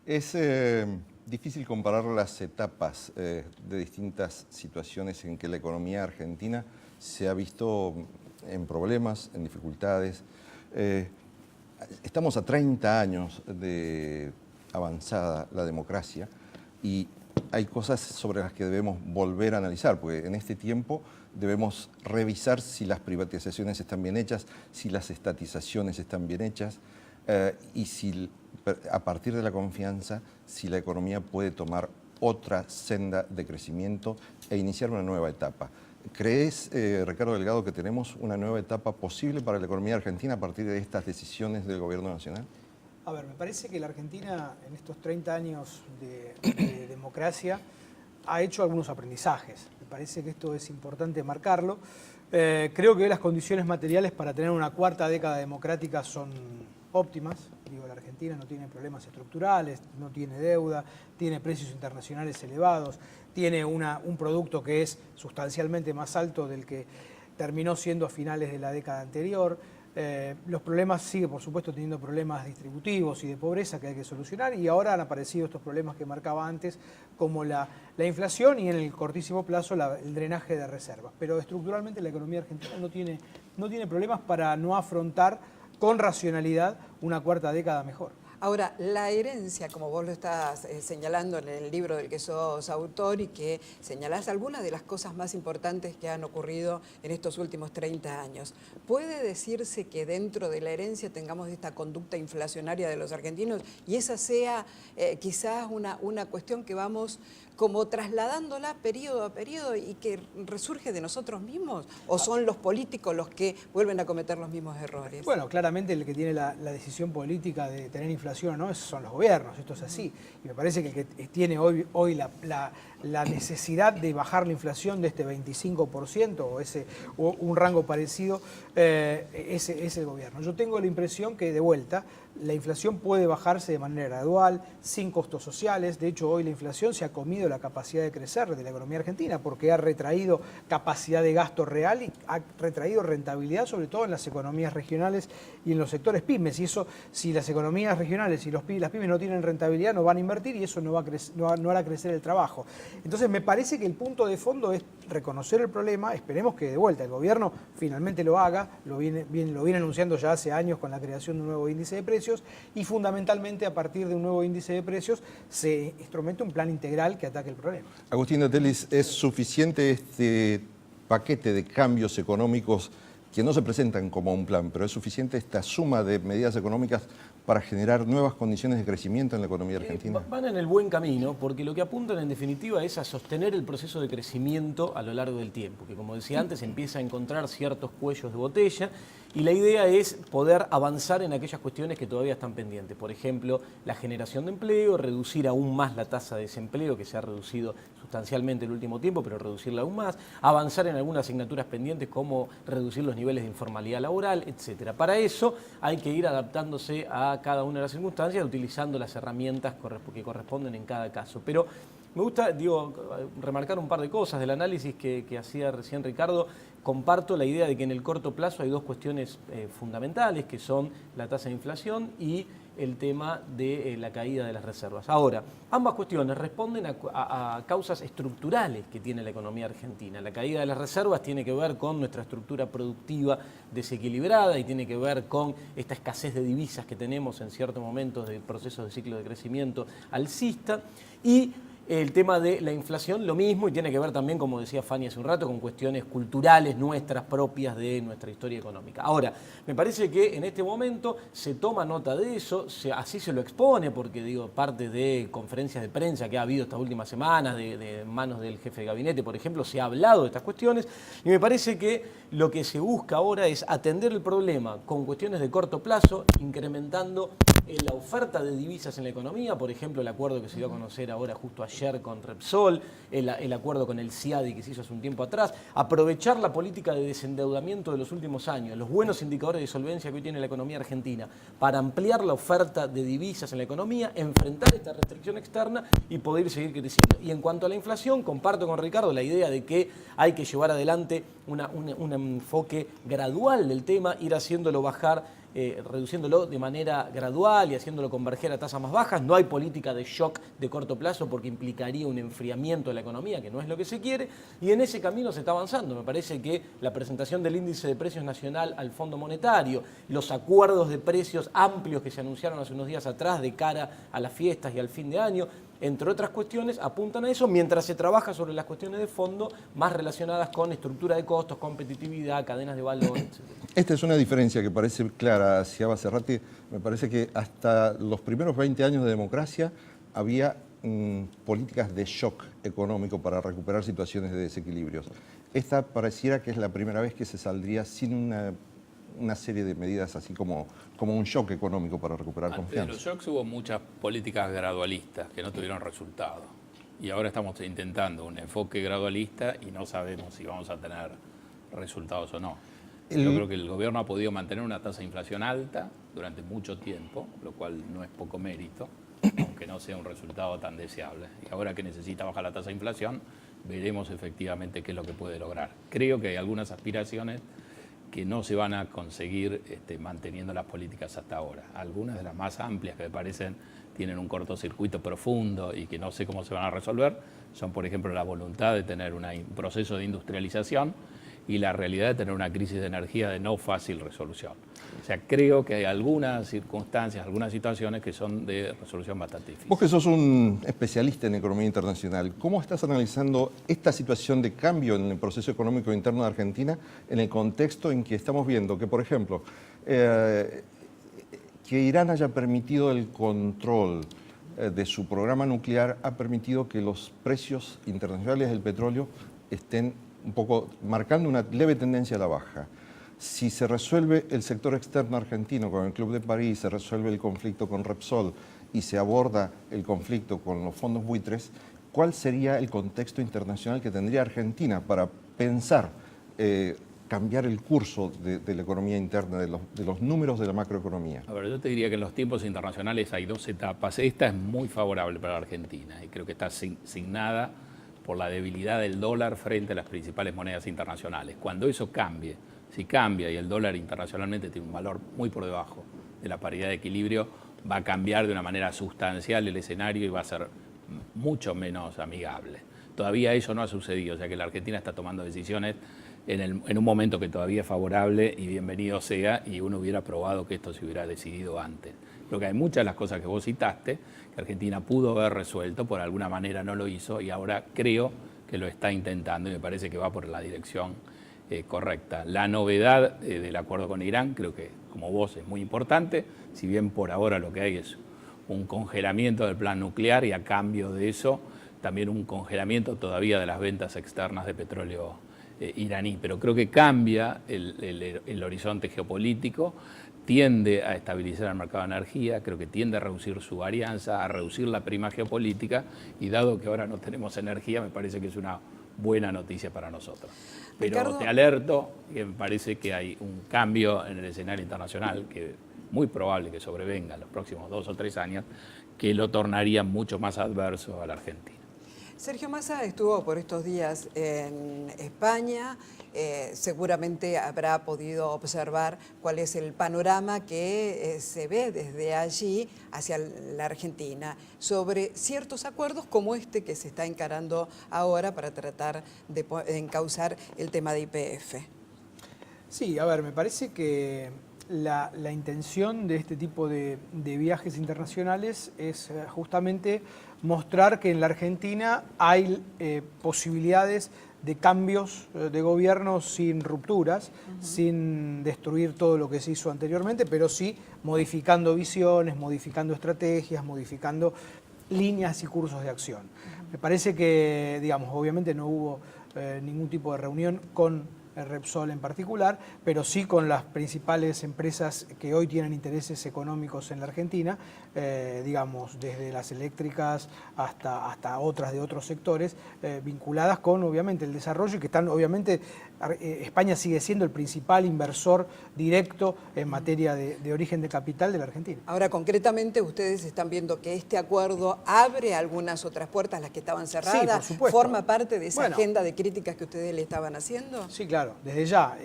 Es difícil comparar las etapas de distintas situaciones en que la economía argentina se ha visto en problemas, en dificultades. Estamos a 30 años de avanzada la democracia y hay cosas sobre las que debemos volver a analizar, porque en este tiempo debemos revisar si las privatizaciones están bien hechas, si las estatizaciones están bien hechas y si a partir de la confianza, si la economía puede tomar otra senda de crecimiento e iniciar una nueva etapa. ¿Crees, Ricardo Delgado, que tenemos una nueva etapa posible para la economía argentina a partir de estas decisiones del gobierno nacional? A ver, me parece que la Argentina en estos 30 años de democracia ha hecho algunos aprendizajes. Me parece que esto es importante marcarlo. Creo que las condiciones materiales para tener una cuarta década democrática son óptimas. Digo, la Argentina no tiene problemas estructurales, no tiene deuda, tiene precios internacionales elevados, tiene un producto que es sustancialmente más alto del que terminó siendo a finales de la década anterior. Los problemas, sigue por supuesto teniendo problemas distributivos y de pobreza que hay que solucionar, y ahora han aparecido estos problemas que marcaba antes, como la inflación y en el cortísimo plazo el drenaje de reservas. Pero estructuralmente la economía argentina no tiene problemas para no afrontar con racionalidad una cuarta década mejor. Ahora, la herencia, como vos lo estás señalando en el libro del que sos autor y que señalás algunas de las cosas más importantes que han ocurrido en estos últimos 30 años, ¿puede decirse que dentro de la herencia tengamos esta conducta inflacionaria de los argentinos y esa sea quizás una cuestión que vamos como trasladándola periodo a periodo y que resurge de nosotros mismos? ¿O son los políticos los que vuelven a cometer los mismos errores? Bueno, claramente el que tiene la decisión política de tener inflación o no son los gobiernos, esto es así. Y me parece que el que tiene hoy la necesidad de bajar la inflación de este 25% o un rango parecido es el gobierno. Yo tengo la impresión que, de vuelta, la inflación puede bajarse de manera gradual, sin costos sociales. De hecho, hoy la inflación se ha comido la capacidad de crecer de la economía argentina porque ha retraído capacidad de gasto real y ha retraído rentabilidad, sobre todo en las economías regionales y en los sectores pymes. Y eso, si las economías regionales y las pymes no tienen rentabilidad, no van a invertir y eso no hará crecer el trabajo. Entonces, me parece que el punto de fondo es reconocer el problema. Esperemos que, de vuelta, el gobierno finalmente lo haga. Lo viene anunciando ya hace años con la creación de un nuevo índice de precios y, fundamentalmente, a partir de un nuevo índice de precios se instrumente un plan integral que ataque el problema. Agustín Detelis, ¿es suficiente este paquete de cambios económicos que no se presentan como un plan, pero es suficiente esta suma de medidas económicas para generar nuevas condiciones de crecimiento en la economía argentina? Van en el buen camino, porque lo que apuntan en definitiva es a sostener el proceso de crecimiento a lo largo del tiempo, que, como decía antes, empieza a encontrar ciertos cuellos de botella, y la idea es poder avanzar en aquellas cuestiones que todavía están pendientes. Por ejemplo, la generación de empleo, reducir aún más la tasa de desempleo, que se ha reducido sustancialmente el último tiempo, pero reducirla aún más, avanzar en algunas asignaturas pendientes como reducir los niveles de informalidad laboral, etc. Para eso hay que ir adaptándose a cada una de las circunstancias, utilizando las herramientas que corresponden en cada caso. Pero me gusta, remarcar un par de cosas del análisis que hacía recién Ricardo. Comparto la idea de que en el corto plazo hay dos cuestiones fundamentales, que son la tasa de inflación y el tema de la caída de las reservas. Ahora, ambas cuestiones responden a causas estructurales que tiene la economía argentina. La caída de las reservas tiene que ver con nuestra estructura productiva desequilibrada y tiene que ver con esta escasez de divisas que tenemos en ciertos momentos de procesos de ciclo de crecimiento alcista, y el tema de la inflación, lo mismo, y tiene que ver también, como decía Fanny hace un rato, con cuestiones culturales nuestras, propias de nuestra historia económica. Ahora, me parece que en este momento se toma nota de eso, así se lo expone, porque parte de conferencias de prensa que ha habido estas últimas semanas, de manos del jefe de gabinete, por ejemplo, se ha hablado de estas cuestiones, y me parece que lo que se busca ahora es atender el problema con cuestiones de corto plazo, incrementando la oferta de divisas en la economía, por ejemplo, el acuerdo que se dio a conocer ahora justo ayer con Repsol, el acuerdo con el CIADI que se hizo hace un tiempo atrás, aprovechar la política de desendeudamiento de los últimos años, los buenos indicadores de solvencia que hoy tiene la economía argentina, para ampliar la oferta de divisas en la economía, enfrentar esta restricción externa y poder seguir creciendo. Y en cuanto a la inflación, comparto con Ricardo la idea de que hay que llevar adelante un enfoque gradual del tema, ir haciéndolo bajar reduciéndolo de manera gradual y haciéndolo converger a tasas más bajas. No hay política de shock de corto plazo porque implicaría un enfriamiento de la economía, que no es lo que se quiere, y en ese camino se está avanzando. Me parece que la presentación del índice de precios nacional al Fondo Monetario, los acuerdos de precios amplios que se anunciaron hace unos días atrás de cara a las fiestas y al fin de año, entre otras cuestiones, apuntan a eso, mientras se trabaja sobre las cuestiones de fondo más relacionadas con estructura de costos, competitividad, cadenas de valor, etc. Esta es una diferencia que parece clara hacia Baserrati. Me parece que hasta los primeros 20 años de democracia había políticas de shock económico para recuperar situaciones de desequilibrios. Esta pareciera que es la primera vez que se saldría sin una serie de medidas así como un shock económico para recuperar confianza. Antes de los shocks hubo muchas políticas gradualistas que no tuvieron resultado. Y ahora estamos intentando un enfoque gradualista y no sabemos si vamos a tener resultados o no. Yo creo que el gobierno ha podido mantener una tasa de inflación alta durante mucho tiempo, lo cual no es poco mérito, aunque no sea un resultado tan deseable. Y ahora que necesita bajar la tasa de inflación, veremos efectivamente qué es lo que puede lograr. Creo que hay algunas aspiraciones que no se van a conseguir manteniendo las políticas hasta ahora. Algunas de las más amplias que me parecen tienen un cortocircuito profundo y que no sé cómo se van a resolver, son por ejemplo la voluntad de tener un proceso de industrialización y la realidad de tener una crisis de energía de no fácil resolución. O sea, creo que hay algunas circunstancias, algunas situaciones que son de resolución bastante difícil. Vos que sos un especialista en economía internacional, ¿cómo estás analizando esta situación de cambio en el proceso económico interno de Argentina en el contexto en que estamos viendo que, por ejemplo, que Irán haya permitido el control de su programa nuclear ha permitido que los precios internacionales del petróleo estén un poco marcando una leve tendencia a la baja? Si se resuelve el sector externo argentino con el Club de París, se resuelve el conflicto con Repsol y se aborda el conflicto con los fondos buitres, ¿cuál sería el contexto internacional que tendría Argentina para pensar cambiar el curso de la economía interna, de los números de la macroeconomía? A ver, yo te diría que en los tiempos internacionales hay dos etapas. Esta es muy favorable para la Argentina y creo que está signada por la debilidad del dólar frente a las principales monedas internacionales. Cuando eso cambie, si cambia y el dólar internacionalmente tiene un valor muy por debajo de la paridad de equilibrio, va a cambiar de una manera sustancial el escenario y va a ser mucho menos amigable. Todavía eso no ha sucedido, o sea que la Argentina está tomando decisiones en un momento que todavía es favorable y bienvenido sea, y uno hubiera probado que esto se hubiera decidido antes. Creo que hay muchas de las cosas que vos citaste que Argentina pudo haber resuelto, por alguna manera no lo hizo y ahora creo que lo está intentando y me parece que va por la dirección correcta. La novedad del acuerdo con Irán creo que, como vos, es muy importante, si bien por ahora lo que hay es un congelamiento del plan nuclear y a cambio de eso también un congelamiento todavía de las ventas externas de petróleo iraní, pero creo que cambia el horizonte geopolítico, tiende a estabilizar el mercado de energía, creo que tiende a reducir su varianza, a reducir la prima geopolítica y dado que ahora no tenemos energía me parece que es una buena noticia para nosotros. Pero Ricardo, te alerto que me parece que hay un cambio en el escenario internacional que muy probable que sobrevenga en los próximos 2 o 3 años que lo tornaría mucho más adverso a la Argentina. Sergio Massa estuvo por estos días en España, seguramente habrá podido observar cuál es el panorama que se ve desde allí hacia la Argentina sobre ciertos acuerdos como este que se está encarando ahora para tratar de encauzar el tema de YPF. Sí, a ver, me parece que la intención de este tipo de viajes internacionales es justamente mostrar que en la Argentina hay posibilidades de cambios de gobierno sin rupturas, sin destruir todo lo que se hizo anteriormente, pero sí modificando visiones, modificando estrategias, modificando líneas y cursos de acción. Me parece que, digamos, obviamente no hubo ningún tipo de reunión con Repsol en particular, pero sí con las principales empresas que hoy tienen intereses económicos en la Argentina, digamos, desde las eléctricas hasta otras de otros sectores, vinculadas con, obviamente, el desarrollo y que están, obviamente, España sigue siendo el principal inversor directo en materia de origen de capital de la Argentina. Ahora, concretamente, ustedes están viendo que este acuerdo abre algunas otras puertas, las que estaban cerradas. Sí, por supuesto. ¿Forma parte de esa Bueno, agenda de críticas que ustedes le estaban haciendo? Sí, claro, desde ya.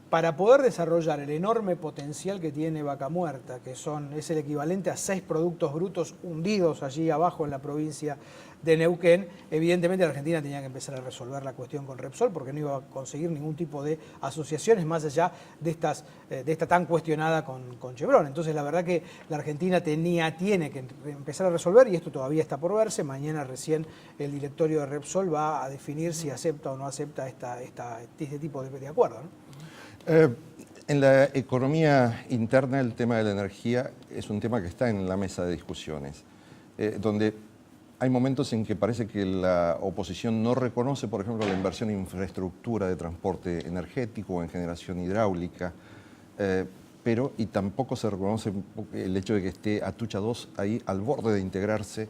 Para poder desarrollar el enorme potencial que tiene Vaca Muerta, que es el equivalente a 6 productos brutos hundidos allí abajo en la provincia de Neuquén, evidentemente la Argentina tenía que empezar a resolver la cuestión con Repsol porque no iba a conseguir ningún tipo de asociaciones más allá de esta tan cuestionada con Chevron. Entonces la verdad que la Argentina tiene que empezar a resolver y esto todavía está por verse. Mañana recién el directorio de Repsol va a definir si acepta o no acepta este tipo de acuerdo, ¿no? En la economía interna el tema de la energía es un tema que está en la mesa de discusiones, donde hay momentos en que parece que la oposición no reconoce, por ejemplo, la inversión en infraestructura de transporte energético o en generación hidráulica, y tampoco se reconoce el hecho de que esté Atucha 2 ahí al borde de integrarse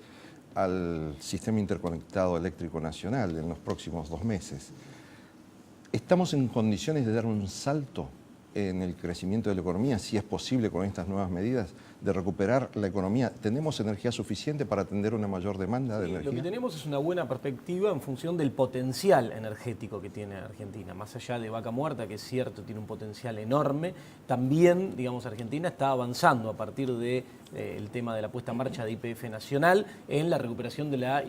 al sistema interconectado eléctrico nacional en los próximos 2 meses. ¿Estamos en condiciones de dar un salto en el crecimiento de la economía, si es posible con estas nuevas medidas, de recuperar la economía? ¿Tenemos energía suficiente para atender una mayor demanda de energía? Lo que tenemos es una buena perspectiva en función del potencial energético que tiene Argentina. Más allá de Vaca Muerta, que es cierto, tiene un potencial enorme, también, digamos, Argentina está avanzando a partir de el tema de la puesta en marcha de YPF nacional en la recuperación de la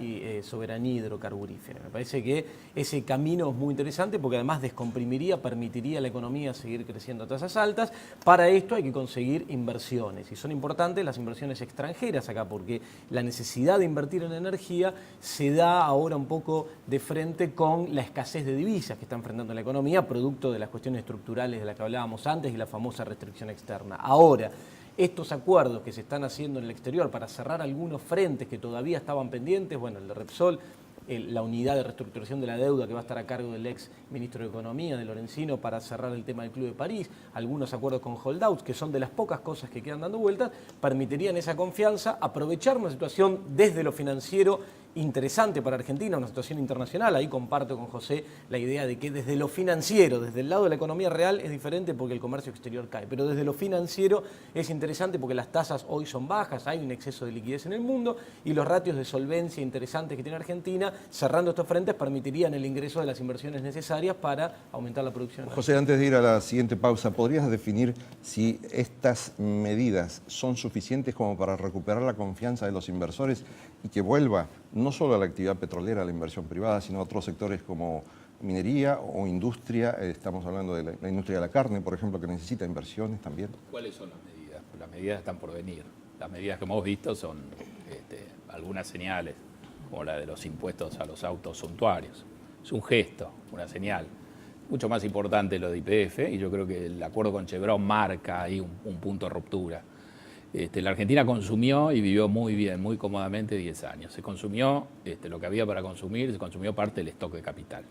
soberanía hidrocarburífera. Me parece que ese camino es muy interesante porque además descomprimiría, permitiría a la economía seguir creciendo a tasas altas. Para esto hay que conseguir inversiones y son importantes las inversiones extranjeras acá porque la necesidad de invertir en energía se da ahora un poco de frente con la escasez de divisas que está enfrentando la economía, producto de las cuestiones estructurales de las que hablábamos antes y la famosa restricción externa. Ahora, estos acuerdos que se están haciendo en el exterior para cerrar algunos frentes que todavía estaban pendientes, bueno, el de Repsol, la unidad de reestructuración de la deuda que va a estar a cargo del ex ministro de Economía, de Lorenzino, para cerrar el tema del Club de París, algunos acuerdos con holdouts, que son de las pocas cosas que quedan dando vueltas, permitirían esa confianza, aprovechar una situación desde lo financiero interesante para Argentina, una situación internacional. Ahí comparto con José la idea de que desde lo financiero, desde el lado de la economía real es diferente porque el comercio exterior cae, pero desde lo financiero es interesante porque las tasas hoy son bajas, hay un exceso de liquidez en el mundo y los ratios de solvencia interesantes que tiene Argentina, cerrando estos frentes, permitirían el ingreso de las inversiones necesarias para aumentar la producción. José, antes de ir a la siguiente pausa, ¿podrías definir si estas medidas son suficientes como para recuperar la confianza de los inversores y que vuelva no solo a la actividad petrolera, a la inversión privada, sino a otros sectores como minería o industria? Estamos hablando de la industria de la carne, por ejemplo, que necesita inversiones también. ¿Cuáles son las medidas? Las medidas están por venir. Las medidas que hemos visto son algunas señales, como la de los impuestos a los autos suntuarios. Es un gesto, una señal. Mucho más importante lo de YPF, y yo creo que el acuerdo con Chevron marca ahí un punto de ruptura. La Argentina consumió y vivió muy bien, muy cómodamente 10 años. Se consumió lo que había para consumir, se consumió parte del stock de capital.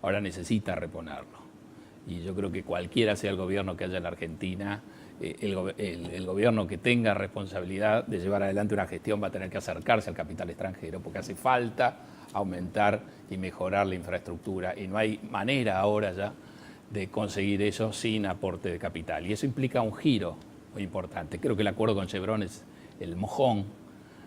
Ahora necesita reponerlo. Y yo creo que cualquiera sea el gobierno que haya en la Argentina, el gobierno que tenga responsabilidad de llevar adelante una gestión va a tener que acercarse al capital extranjero, porque hace falta aumentar y mejorar la infraestructura. Y no hay manera ahora ya de conseguir eso sin aporte de capital. Y eso implica un giro muy importante. Creo que el acuerdo con Chevron es el mojón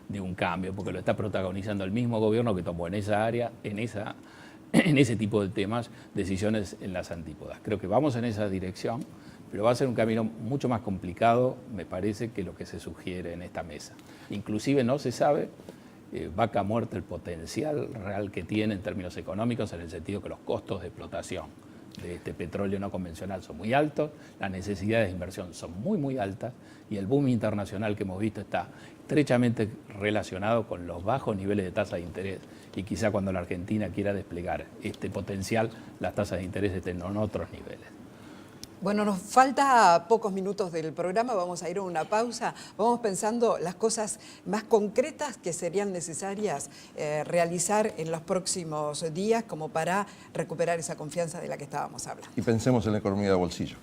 de un cambio, porque lo está protagonizando el mismo gobierno que tomó en esa área, en ese tipo de temas, decisiones en las antípodas. Creo que vamos en esa dirección, pero va a ser un camino mucho más complicado, me parece, que lo que se sugiere en esta mesa. Inclusive no se sabe, Vaca Muerta, el potencial real que tiene en términos económicos, en el sentido que los costos de explotación de este petróleo no convencional son muy altos, las necesidades de inversión son muy, muy altas y el boom internacional que hemos visto está estrechamente relacionado con los bajos niveles de tasa de interés y quizá cuando la Argentina quiera desplegar este potencial, las tasas de interés estén en otros niveles. Bueno, nos falta pocos minutos del programa, vamos a ir a una pausa. Vamos pensando las cosas más concretas que serían necesarias realizar en los próximos días como para recuperar esa confianza de la que estábamos hablando. Y pensemos en la economía de bolsillo.